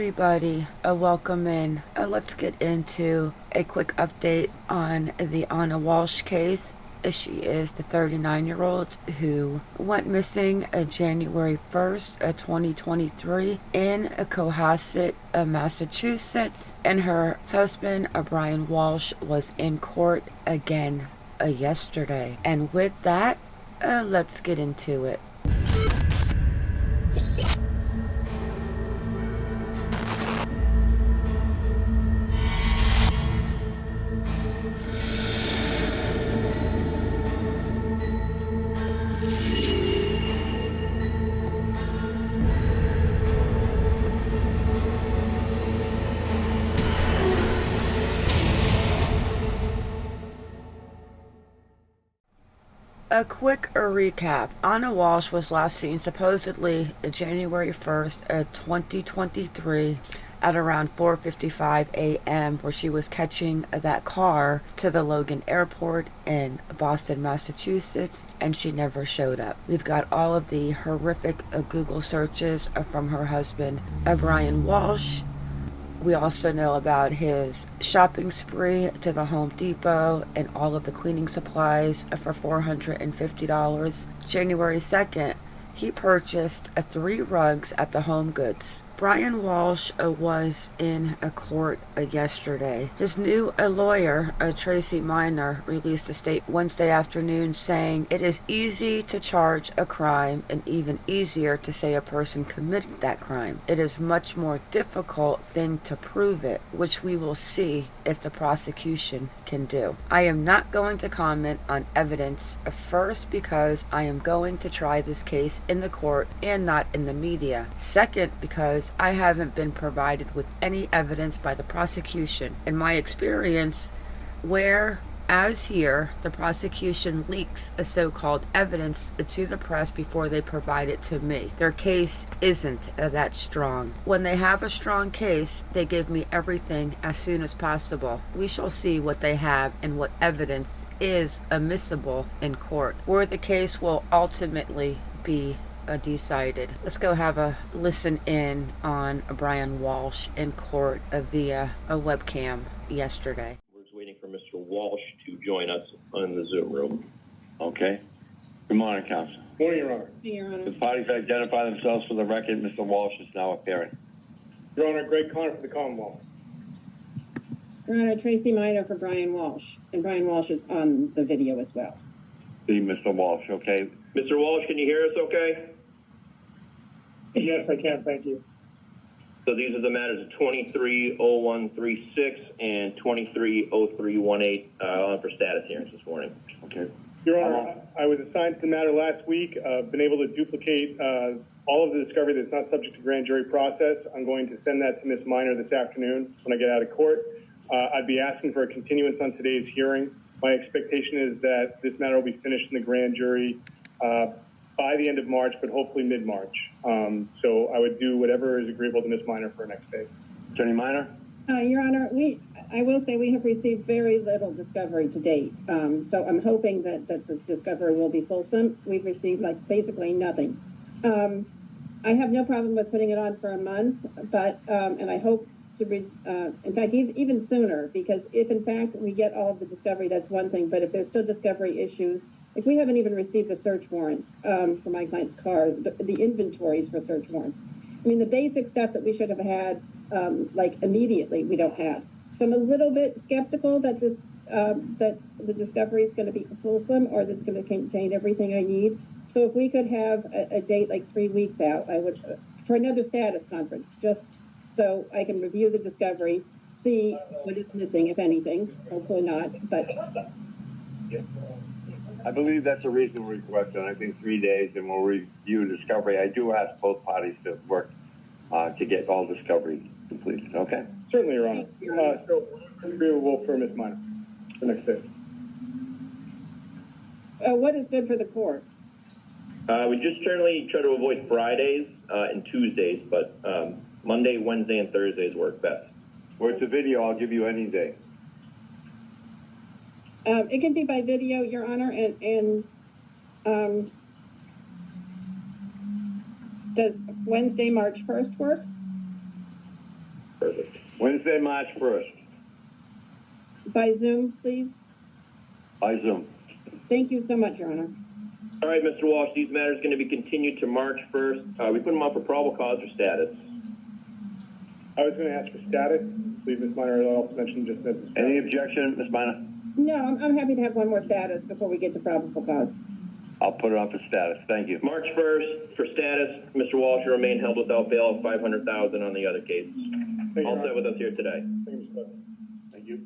everybody, welcome in. Let's get into a quick update on the Ana Walshe case. She is the 39-year-old who went missing January 1st, 2023 in Cohasset, Massachusetts, and her husband, Brian Walshe, was in court again yesterday. And with that, let's get into it. A quick recap. Ana Walshe was last seen supposedly January 1st, 2023 at around 4:55 a.m. where she was catching that car to the Logan Airport in Boston, Massachusetts, and she never showed up. We've got all of the horrific Google searches from her husband, Brian Walshe. We also know about his shopping spree to the Home Depot and all of the cleaning supplies for $450. January 2nd, he purchased 3 rugs at the Home Goods. Brian Walshe was in a court yesterday. His new lawyer, Tracy Minor, released a statement Wednesday afternoon saying it is easy to charge a crime and even easier to say a person committed that crime. It is much more difficult thing to prove it, which we will see if the prosecution can do. I am not going to comment on evidence, first because I am going to try this case in the court and not in the media. Second, because I haven't been provided with any evidence by the prosecution. In my experience, where, as here, the prosecution leaks a so-called evidence to the press before they provide it to me, their case isn't that strong. When they have a strong case, they give me everything as soon as possible. We shall see what they have and what evidence is admissible in court, where the case will ultimately be decided. Let's go have a listen in on Brian Walshe in court via a webcam yesterday. We're just waiting for Mr. Walshe to join us in the Zoom room. Okay. Good morning, Counsel. Morning, Your Honor. Your Honor. The parties identify themselves for the record. Mr. Walshe is now appearing. Your Honor, Greg Connor for the Commonwealth. Your Honor, Tracy Minor for Brian Walshe, and Brian Walshe is on the video as well. See Mr. Walshe, okay? Mr. Walshe, can you hear us okay? Yes, I can. Thank you. So these are the matters of 230136 and 230318 on for status hearings this morning. Okay. Your Honor, I was assigned to the matter last week. Been able to duplicate all of the discovery that's not subject to grand jury process. I'm going to send that to Ms. Minor this afternoon when I get out of court. I'd be asking for a continuance on today's hearing. My expectation is that this matter will be finished in the grand jury by the end of March, but hopefully mid-March. So I would do whatever is agreeable to Ms. Minor for next day. Attorney Minor? Your Honor, I will say we have received very little discovery to date. So I'm hoping that the discovery will be fulsome. We've received basically nothing. I have no problem with putting it on for a month, but and I hope to read, in fact, even sooner, because if in fact we get all of the discovery, that's one thing, but if there's still discovery issues, if we haven't even received the search warrants for my client's car, the inventories for search warrants, I mean, the basic stuff that we should have had, immediately, we don't have. So I'm a little bit skeptical that that the discovery is going to be fulsome or that's going to contain everything I need. So if we could have a date 3 weeks out, I would, for another status conference, just so I can review the discovery, see what is missing, if anything. Hopefully not, but I believe that's a reasonable request, and I think 3 days, and we'll review discovery. I do ask both parties to work to get all discovery completed, okay? Certainly, Your Honor. So agreeable for Ms. Minor for next day. what is good for the court? We just generally try to avoid Fridays and Tuesdays, but Monday, Wednesday, and Thursdays work best. Or it's a video, I'll give you any day. It can be by video, Your Honor, and does Wednesday, March 1st work? Perfect. Wednesday, March 1st, By Zoom, please. by Zoom. Thank you so much, Your Honor. All right, Mr. Walsh, these matters are going to be continued to March 1st. We put them up for probable cause or status. I was going to ask for status. Please, Ms. Minor, I'll also mention just that. Any objection, Ms. Minor? No, I'm happy to have one more status before we get to probable cause. I'll put it on for status. Thank you. March 1st for status. Mr. Walsh, you remain held without bail of $500,000 on the other case. All set with us here today. Thank you, Mr. Clerk. Thank you.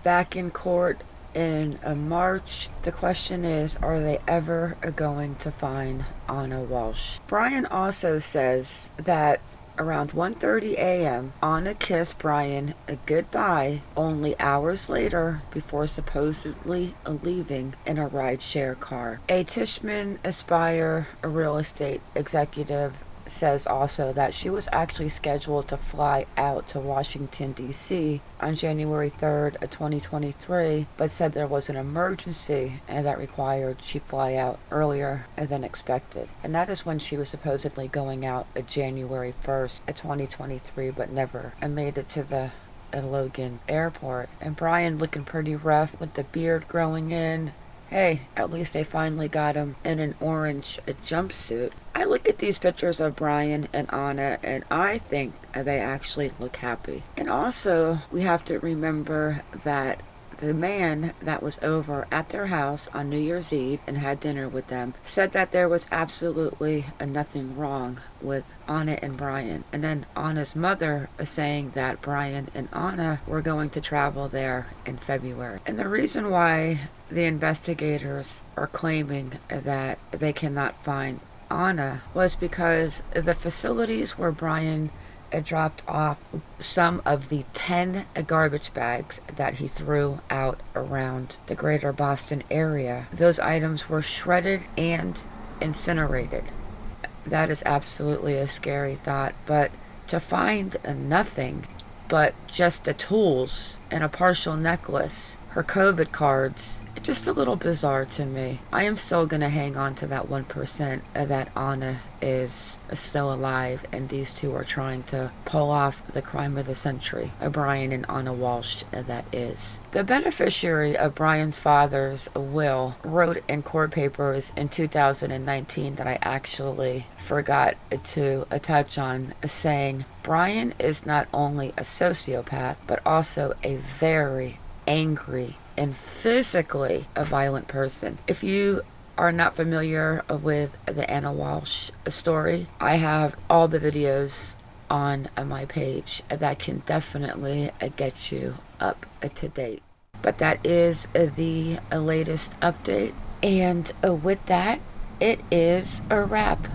Back in court in March, the question is, are they ever going to find Ana Walshe? Brian also says that around 1:30 a.m., Ana kissed Brian a goodbye only hours later before supposedly leaving in a rideshare car. A Tishman Aspire, a real estate executive, says also that she was actually scheduled to fly out to Washington, D.C. on January 3rd of 2023, but said there was an emergency and that required she fly out earlier than expected. And that is when she was supposedly going out January 1st of 2023, but never made it to the Logan airport. And Brian looking pretty rough with the beard growing in. Hey, at least they finally got him in an orange jumpsuit. I look at these pictures of Brian and Ana, and I think they actually look happy. And also, we have to remember that the man that was over at their house on New Year's Eve and had dinner with them said that there was absolutely nothing wrong with Ana and Brian. And then Ana's mother is saying that Brian and Ana were going to travel there in February. And the reason why the investigators are claiming that they cannot find Ana was because the facilities where Brian dropped off some of the 10 garbage bags that he threw out around the greater Boston area, those items were shredded and incinerated. That is absolutely a scary thought, but to find nothing but just the tools and a partial necklace, her COVID cards, it's just a little bizarre to me. I am still going to hang on to that 1% that Ana is still alive and these two are trying to pull off the crime of the century. Brian and Ana Walshe, that is. The beneficiary of Brian's father's will wrote in court papers in 2019 that I actually forgot to touch on, saying Brian is not only a sociopath but also a very angry and physically a violent person. If you are not familiar with the Ana Walshe story, I have all the videos on my page that can definitely get you up to date. But that is the latest update, and with that, it is a wrap.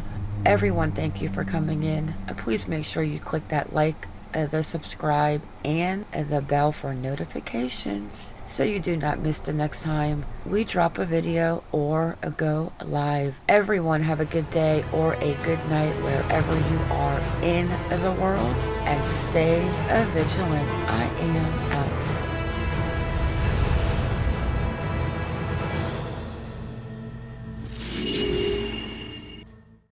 Everyone, thank you for coming in. Please make sure you click that like, the subscribe, and the bell for notifications so you do not miss the next time we drop a video or go live. Everyone have a good day or a good night wherever you are in the world, and stay vigilant. I am out.